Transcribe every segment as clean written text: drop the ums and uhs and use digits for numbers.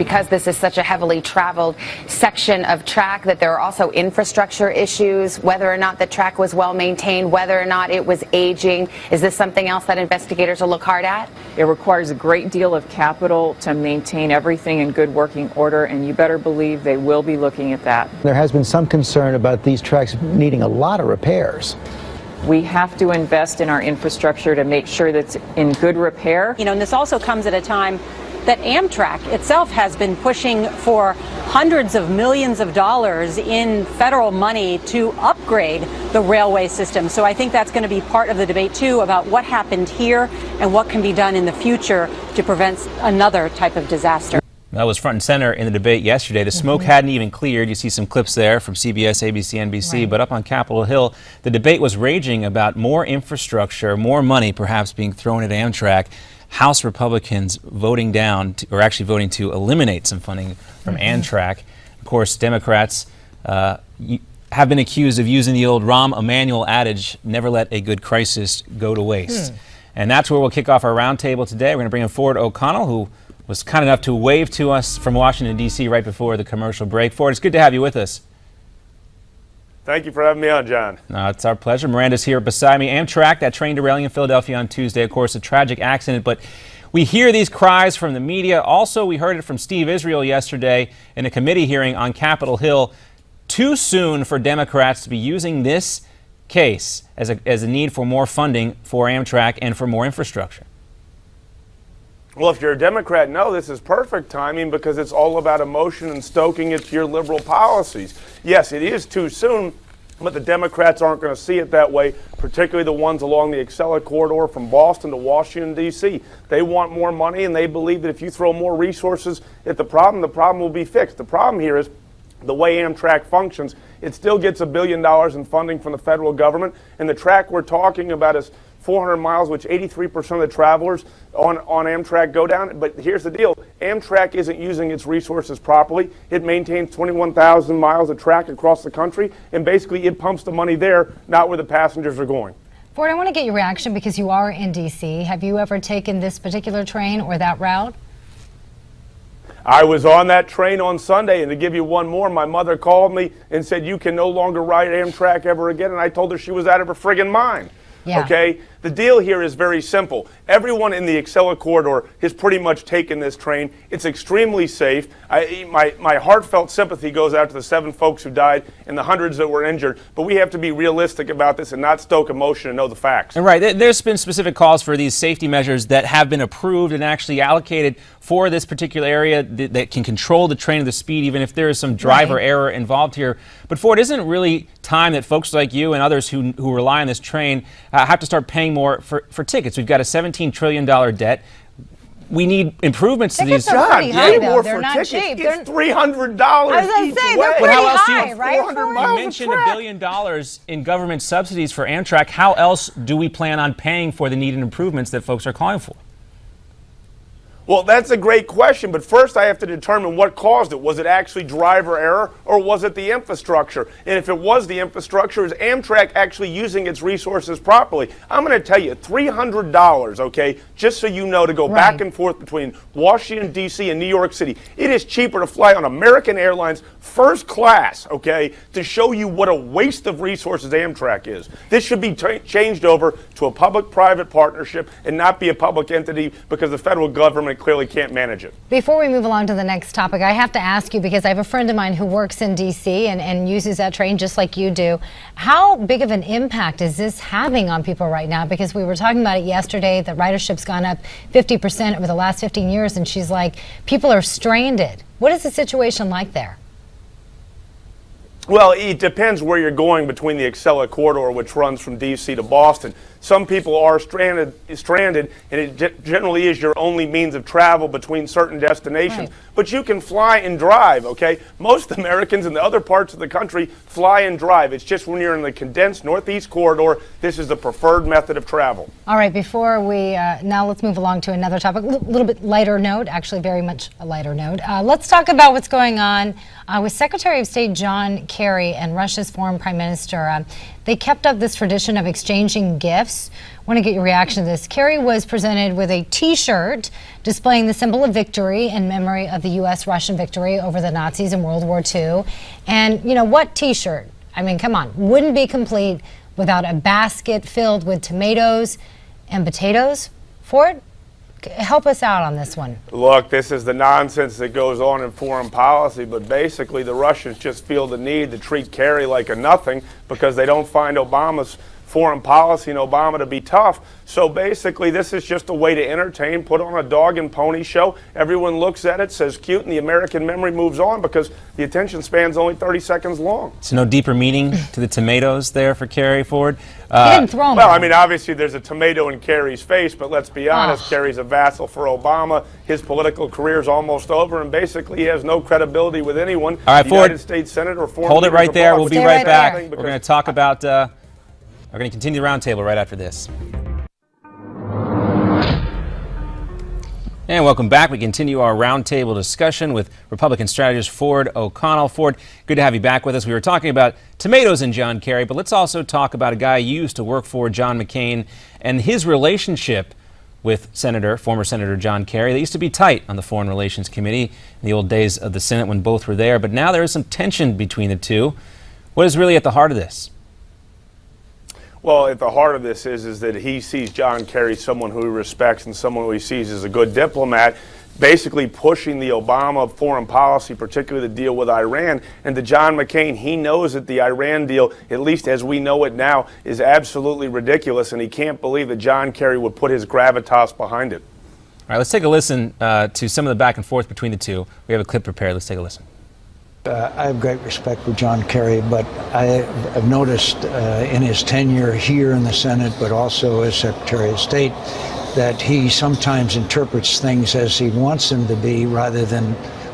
because this is such a heavily traveled section of track, that there are also infrastructure issues, whether or not the track was well maintained, whether or not it was aging. Is this something else that investigators will look hard at? It requires a great deal of capital to maintain everything in good working order, and you better believe they will be looking at that. There has been some concern about these tracks needing a lot of repairs. We have to invest in our infrastructure to make sure that it's in good repair. And this also comes at a time that Amtrak itself has been pushing for hundreds of millions of dollars in federal money to upgrade the railway system. So I think that's going to be part of the debate, too, about what happened here and what can be done in the future to prevent another type of disaster. That was front and center in the debate yesterday. The smoke hadn't even cleared. You see some clips there from CBS, ABC, NBC. Right. But up on Capitol Hill, the debate was raging about more infrastructure, more money perhaps being thrown at Amtrak. House Republicans voting down, or actually voting to eliminate some funding from Amtrak. Of course, Democrats have been accused of using the old Rahm Emanuel adage, never let a good crisis go to waste. And that's where we'll kick off our roundtable today. We're going to bring in Ford O'Connell, who was kind enough to wave to us from Washington, D.C. right before the commercial break. Ford, it's good to have you with us. Thank you for having me on, John. It's our pleasure. Miranda's here beside me. Amtrak, that train derailing in Philadelphia on Tuesday, of course, a tragic accident. But we hear these cries from the media. Also, we heard it from Steve Israel yesterday in a committee hearing on Capitol Hill. Too soon for Democrats to be using this case as a need for more funding for Amtrak and for more infrastructure. Well, if you're a Democrat, no, this is perfect timing because it's all about emotion and stoking it to your liberal policies. Yes, it is too soon, but the Democrats aren't going to see it that way, particularly the ones along the Acela corridor from Boston to Washington, D.C. They want more money, and they believe that if you throw more resources at the problem will be fixed. The problem here is the way Amtrak functions. It still gets $1 billion in funding from the federal government, and the track we're talking about is 400 miles, which 83% of the travelers on Amtrak go down. But here's the deal. Amtrak isn't using its resources properly. It maintains 21,000 miles of track across the country, and basically it pumps the money there, not where the passengers are going. Ford, I want to get your reaction because you are in D.C. Have you ever taken this particular train or that route? I was on that train on Sunday, and to give you one more, my mother called me and said, you can no longer ride Amtrak ever again, and I told her she was out of her friggin' mind. Yeah. Okay, the deal here is very simple. Everyone in the Acela corridor has pretty much taken this train. It's extremely safe. My heartfelt sympathy goes out to the 7 folks who died and the hundreds that were injured. But we have to be realistic about this and not stoke emotion and know the facts. And right, there's been specific calls for these safety measures that have been approved and actually allocated for this particular area that can control the train at the speed, even if there is some driver error involved here. But Ford, isn't it really time that folks like you and others who rely on this train have to start paying more for tickets? We've got a $17 trillion debt. We need improvements to these. Tickets are pretty high, though. They're not tickets. cheap. It's $300 I was going to say, they're pretty high, right? You mentioned $1 billion in government subsidies for Amtrak. How else do we plan on paying for the needed improvements that folks are calling for? Well, that's a great question, but first I have to determine what caused it. Was it actually driver error, or was it the infrastructure? And if it was the infrastructure, is Amtrak actually using its resources properly? I'm going to tell you, $300, okay, just so you know, to go back and forth between Washington, D.C. and New York City. It is cheaper to fly on American Airlines first class, okay, to show you what a waste of resources Amtrak is. This should be changed over to a public-private partnership and not be a public entity because the federal government clearly can't manage it. Before we move along to the next topic, I have to ask you, because I have a friend of mine who works in D.C. and uses that train just like you do. How big of an impact is this having on people right now? Because we were talking about it yesterday, the ridership's gone up 50% over the last 15 years, and she's like, people are stranded. What is the situation like there? Well, it depends where you're going between the Acela corridor, which runs from D.C. to Boston. Some people are stranded, and it generally is your only means of travel between certain destinations. Right. But you can fly and drive, okay? Most Americans in the other parts of the country fly and drive. It's just when you're in the condensed Northeast corridor, this is the preferred method of travel. All right, before we, now let's move along to another topic, a little bit lighter note, actually very much a lighter note. Let's talk about what's going on with Secretary of State John Kerry and Russia's foreign prime minister. they kept up this tradition of exchanging gifts. I want to get your reaction to this. Kerry was presented with a T-shirt displaying the symbol of victory in memory of the U.S.-Russian victory over the Nazis in World War II. And, you know, what T-shirt? I mean, come on, wouldn't be complete without a basket filled with tomatoes and potatoes for it? Help us out on this one. Look, this is the nonsense that goes on in foreign policy, but basically the Russians just feel the need to treat Kerry like a nothing because they don't find Obama's foreign policy and Obama to be tough. So basically this is just a way to entertain, put on a dog and pony show. Everyone looks at it, says cute, and the American memory moves on because the attention span's only 30 seconds long. So no deeper meaning to the tomatoes there for Kerry, Ford? He didn't throw them. Well, I mean, obviously there's a tomato in Kerry's face, but let's be honest, Kerry's a vassal for Obama. His political career's almost over, and basically he has no credibility with anyone. All right, Ford, United States Senate or foreign hold it right there. We'll be right back. there. We're going to talk about, we're going to continue the roundtable right after this. And welcome back. We continue our roundtable discussion with Republican strategist Ford O'Connell. Ford, good to have you back with us. We were talking about tomatoes and John Kerry, but let's also talk about a guy you used to work for, John McCain, and his relationship with former Senator John Kerry. They used to be tight on the Foreign Relations Committee in the old days of the Senate when both were there, but now there is some tension between the two. What is really at the heart of this? Well, at the heart of this is that he sees John Kerry someone who he respects and someone who he sees as a good diplomat, basically pushing the Obama foreign policy, particularly the deal with Iran. And to John McCain, he knows that the Iran deal, at least as we know it now, is absolutely ridiculous, and he can't believe that John Kerry would put his gravitas behind it. All right, let's take a listen to some of the back and forth between the two. We have a clip prepared. Let's take a listen. I have great respect for John Kerry, but I've noticed in his tenure here in the Senate, but also as Secretary of State, that he sometimes interprets things as he wants them to be rather than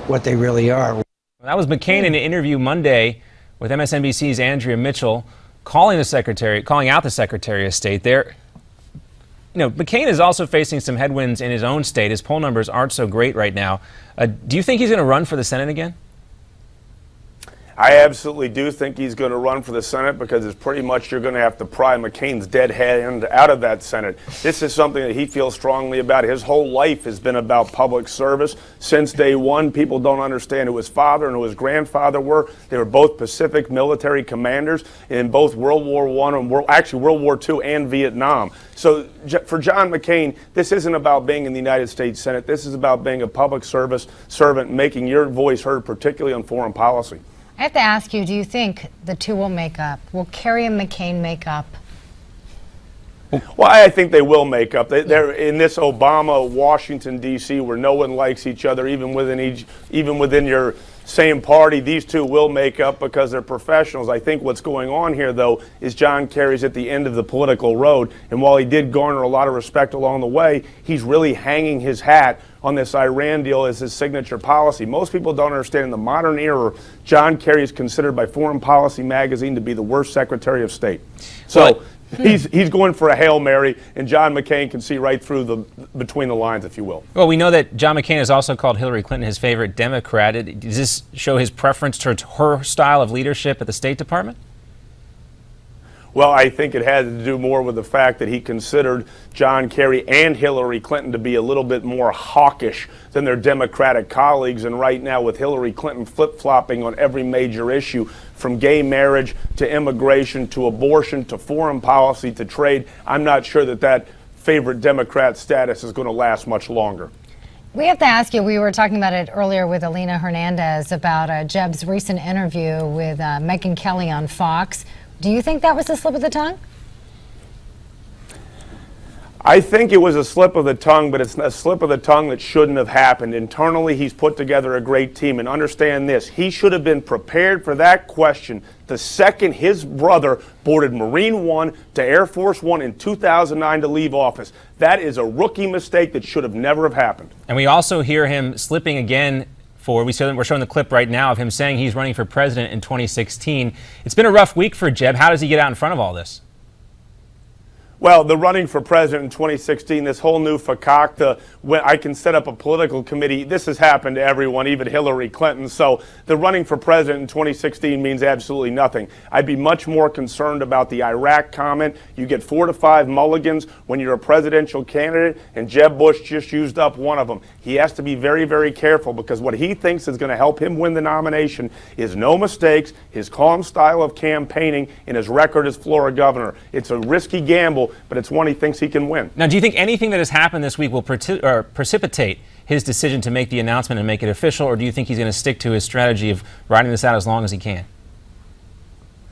what they really are. That was McCain in an interview Monday with MSNBC's Andrea Mitchell, calling out the Secretary of State there. You know, McCain is also facing some headwinds in his own state. His poll numbers aren't so great right now. Do you think he's going to run for the Senate again? I absolutely do think he's going to run for the Senate because it's pretty much you're going to have to pry McCain's dead hand out of that Senate. This is something that he feels strongly about. His whole life has been about public service. Since day one, people don't understand who his father and who his grandfather were. They were both Pacific military commanders in both World War I and World War II and Vietnam. So for John McCain, this isn't about being in the United States Senate. This is about being a public service servant, making your voice heard, particularly on foreign policy. I have to ask you, do you think the two will make up? Will Kerry and McCain make up? Well, I think they will make up. They're in this Obama, Washington, D.C., where no one likes each other, even within your same party. These two will make up because they're professionals. I think what's going on here, though, is John Kerry's at the end of the political road. And while he did garner a lot of respect along the way, he's really hanging his hat on this Iran deal as his signature policy. Most people don't understand in the modern era, John Kerry is considered by Foreign Policy magazine to be the worst Secretary of State. So he's going for a Hail Mary, and John McCain can see right through between the lines, if you will. Well, we know that John McCain has also called Hillary Clinton his favorite Democrat. Does this show his preference towards her style of leadership at the State Department? Well, I think it had to do more with the fact that he considered John Kerry and Hillary Clinton to be a little bit more hawkish than their Democratic colleagues. And right now, with Hillary Clinton flip-flopping on every major issue, from gay marriage to immigration to abortion to foreign policy to trade, I'm not sure that favorite Democrat status is going to last much longer. We have to ask you, we were talking about it earlier with Alina Hernandez about Jeb's recent interview with Megyn Kelly on Fox. Do you think that was a slip of the tongue? I think it was a slip of the tongue, but it's a slip of the tongue that shouldn't have happened. Internally, he's put together a great team, and understand this, he should have been prepared for that question the second his brother boarded Marine One to Air Force One in 2009 to leave office. That is a rookie mistake that should have never have happened. And we also hear him slipping again. We're showing the clip right now of him saying he's running for president in 2016. It's been a rough week for Jeb. How does he get out in front of all this? Well, the running for president in 2016, this whole new fakakta, when I can set up a political committee, this has happened to everyone, even Hillary Clinton. So the running for president in 2016 means absolutely nothing. I'd be much more concerned about the Iraq comment. You get 4 to 5 mulligans when you're a presidential candidate, and Jeb Bush just used up one of them. He has to be very, very careful, because what he thinks is going to help him win the nomination is no mistakes, his calm style of campaigning, and his record as Florida governor. It's a risky gamble, but it's one he thinks he can win. Now, do you think anything that has happened this week will precipitate his decision to make the announcement and make it official, or do you think he's going to stick to his strategy of riding this out as long as he can?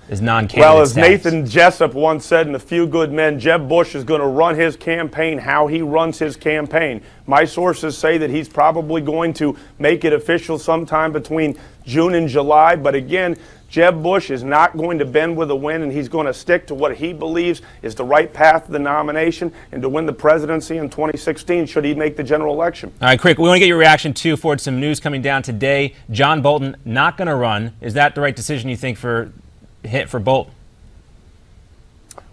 His non-candidate Well, as status. Nathan Jessup once said in A Few Good Men, Jeb Bush is going to run his campaign how he runs his campaign. My sources say that he's probably going to make it official sometime between June and July, but again, Jeb Bush is not going to bend with the wind, and he's going to stick to what he believes is the right path to the nomination and to win the presidency in 2016 should he make the general election. All right, Crick, we want to get your reaction, too, Ford. Some news coming down today. John Bolton not going to run. Is that the right decision, you think, for Bolton?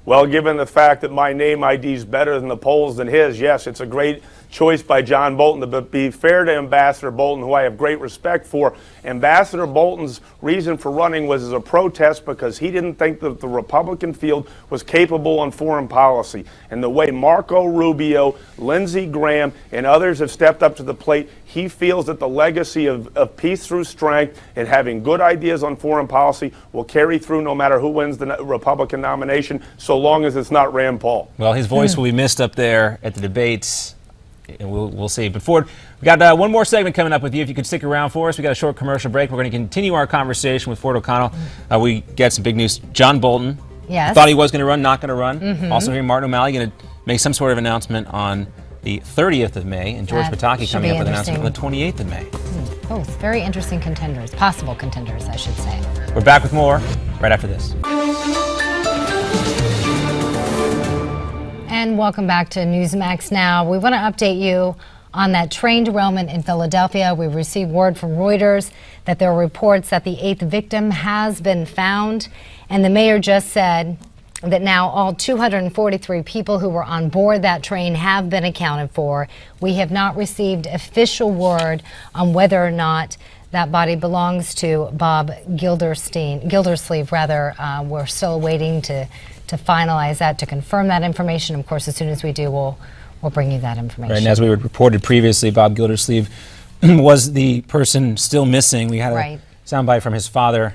Well, given the fact that my name ID is better than the polls than his, yes, it's a great choice by John Bolton. But be fair to Ambassador Bolton, who I have great respect for, Ambassador Bolton's reason for running was as a protest because he didn't think that the Republican field was capable on foreign policy. And the way Marco Rubio, Lindsey Graham, and others have stepped up to the plate, he feels that the legacy of peace through strength and having good ideas on foreign policy will carry through no matter who wins the Republican nomination, so long as it's not Rand Paul. Well, his voice will be missed up there at the debates. And we'll see. But Ford, we got one more segment coming up with you. If you could stick around for us, we got a short commercial break. We're going to continue our conversation with Ford O'Connell. We get some big news. John Bolton, Yes. thought he was going to run, not going to run. Also here, Martin O'Malley going to make some sort of announcement on the 30th of May, and George That Pataki should coming be up with an announcement on the interesting. 28th of May. Both very interesting contenders, possible contenders, I should say. We're back with more right after this. And welcome back to Newsmax Now. We want to update you on that train derailment in Philadelphia. We received word from Reuters that there are reports that the 8th victim has been found. And the mayor just said that now all 243 people who were on board that train have been accounted for. We have not received official word on whether or not that body belongs to Bob Gildersleeve. We're still waiting to finalize that, to confirm that information. Of course, as soon as we do, we'll bring you that information. Right, and as we reported previously, Bob Gildersleeve was the person still missing. We had a soundbite from his father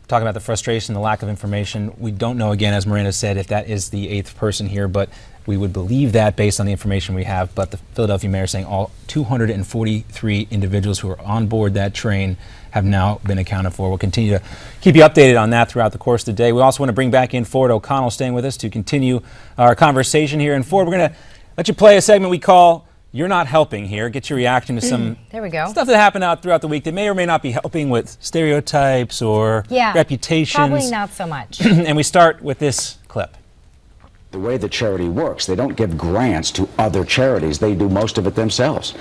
talking about the frustration, the lack of information. We don't know, again, as Miranda said, if that is the 8th person here, but we would believe that based on the information we have. But the Philadelphia mayor is saying all 243 individuals who are on board that train have now been accounted for. We'll continue to keep you updated on that throughout the course of the day. We also want to bring back in Ford O'Connell staying with us to continue our conversation here. And Ford, we're going to let you play a segment we call You're Not Helping here. Get your reaction to some there we go. stuff that happened out throughout the week that may or may not be helping with stereotypes or reputations. Probably not so much. And we start with this clip. The way the charity works, they don't give grants to other charities. They do most of it themselves.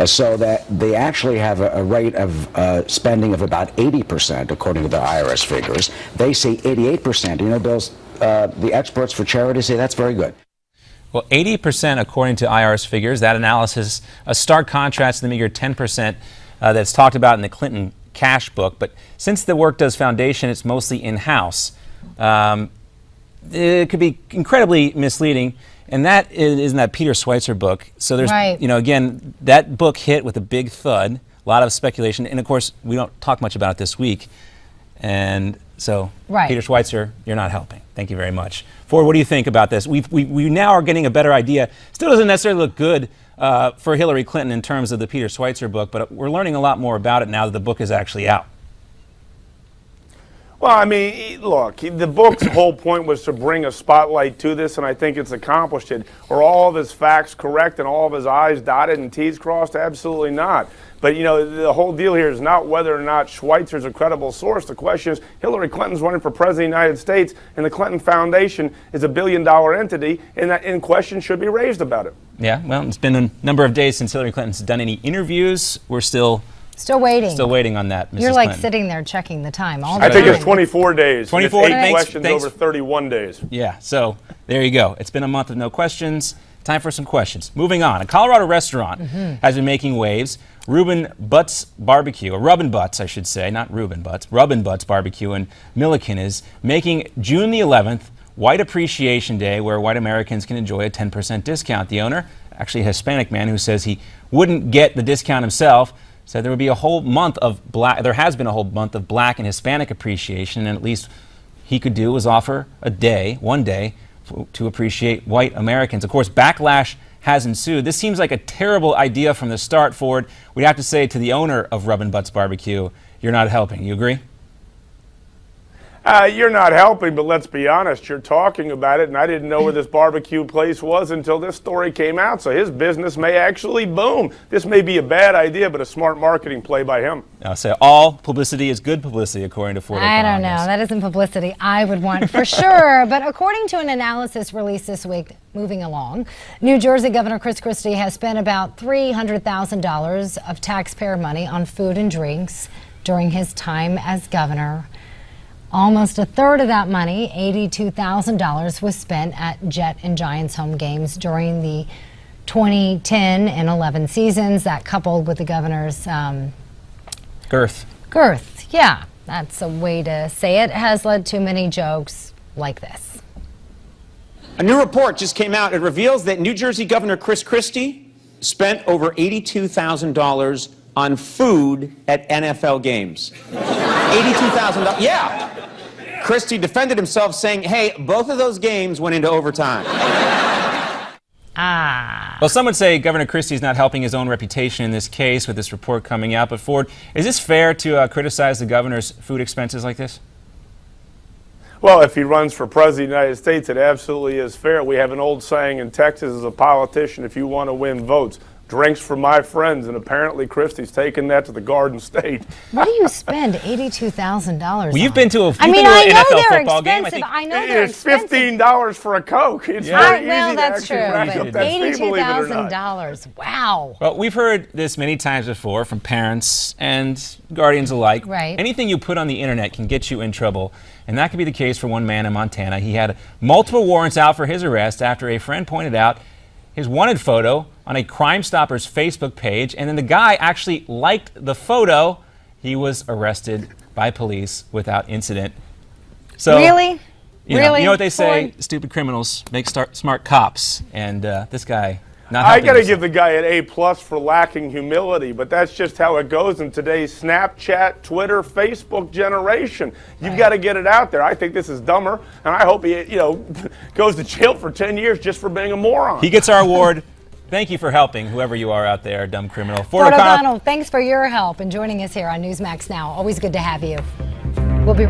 So that they actually have a rate of spending of about 80%, according to the IRS figures. They say 88%. You know, Bill's, the experts for charity say that's very good. Well, 80% according to IRS figures. That analysis, a stark contrast to the meager 10% that's talked about in the Clinton cash book. But since the work does foundation, it's mostly in-house. It could be incredibly misleading, and that is in that Peter Schweitzer book. So there's, you know, again, that book hit with a big thud, a lot of speculation, and of course, we don't talk much about it this week. And so, Peter Schweitzer, you're not helping. Thank you very much. Ford, what do you think about this? We now are getting a better idea. Still doesn't necessarily look good for Hillary Clinton in terms of the Peter Schweitzer book, but we're learning a lot more about it now that the book is actually out. Well, I mean, look, the book's whole point was to bring a spotlight to this, and I think it's accomplished it. Are all of his facts correct and all of his I's dotted and T's crossed? Absolutely not. But, you know, the whole deal here is not whether or not Schweitzer's a credible source. The question is Hillary Clinton's running for president of the United States, and the Clinton Foundation is a billion-dollar entity, and that question should be raised about it. Yeah, well, it's been a number of days since Hillary Clinton's done any interviews. We're still Still waiting. Still waiting on that, Mrs. You're like Clinton. sitting there checking the time all the I time. think it's 24 days. 24 It's 8 days. questions Thanks. over 31 days. Yeah, so there you go. It's been a month of no questions. Time for some questions. Moving on. A Colorado restaurant has been making waves. Rubbin' Butts Barbecue, or Rubbin' Butts, I should say, not Reuben Butts. Rubbin' Butts Barbecue in Milliken is making June the 11th White Appreciation Day, where white Americans can enjoy a 10% discount. The owner, actually a Hispanic man who says he wouldn't get the discount himself, said there would be a whole month of black. There has been a whole month of black and Hispanic appreciation, and at least he could do was offer a day, one day, to appreciate white Americans. Of course, backlash has ensued. This seems like a terrible idea from the start, Ford. We'd have to say to the owner of Rubbin' Butts Barbecue, you're not helping. You agree? You're not helping, but let's be honest, you're talking about it, and I didn't know where this barbecue place was until this story came out, so his business may actually boom. This may be a bad idea, but a smart marketing play by him. I'll say all publicity is good publicity, according to Ford. I don't know. That isn't publicity I would want for sure. But according to an analysis released this week, moving along, New Jersey Governor Chris Christie has spent about $300,000 of taxpayer money on food and drinks during his time as governor. Almost a third of that money, $82,000, was spent at Jet and Giants home games during the 2010 and 11 seasons. That, coupled with the governor's girth, yeah, that's a way to say it, has led to many jokes like this. A new report just came out. It reveals that New Jersey Governor Chris Christie spent over $82,000 on food at NFL games. $82,000. Yeah. Christie defended himself, saying, hey, both of those games went into overtime. Well, some would say Governor Christie is not helping his own reputation in this case with this report coming out. But Ford, is this fair to criticize the governor's food expenses like this? Well, if he runs for president of the United States, it absolutely is fair. We have an old saying in Texas as a politician, if you want to win votes, drinks for my friends, and apparently Christie's taken that to the Garden State. What do you spend $82,000 Well, you've been to a I mean, I know NFL they're football game. expensive. I know they're It's expensive. $15 for a Coke. It's Yeah. very easy Well, to that's actually true, rack but up that fee, believe it or not. $82,000. Wow. Well, we've heard this many times before from parents and guardians alike. Right. Anything you put on the internet can get you in trouble. And that could be the case for one man in Montana. He had multiple warrants out for his arrest after a friend pointed out his wanted photo on a Crime Stoppers Facebook page, and then the guy actually liked the photo. He was arrested by police without incident. So, Really? You Really? know what they say, Ford? stupid criminals make smart cops, and this guy not I helping got to himself. give the guy an A+ for lacking humility, but that's just how it goes in today's Snapchat, Twitter, Facebook generation. You've got to get it out there. I think this is dumber, and I hope he, goes to jail for 10 years just for being a moron. He gets our award. Thank you for helping, whoever you are out there, dumb criminal. Ford O'Connell, thanks for your help and joining us here on Newsmax Now. Always good to have you. We'll be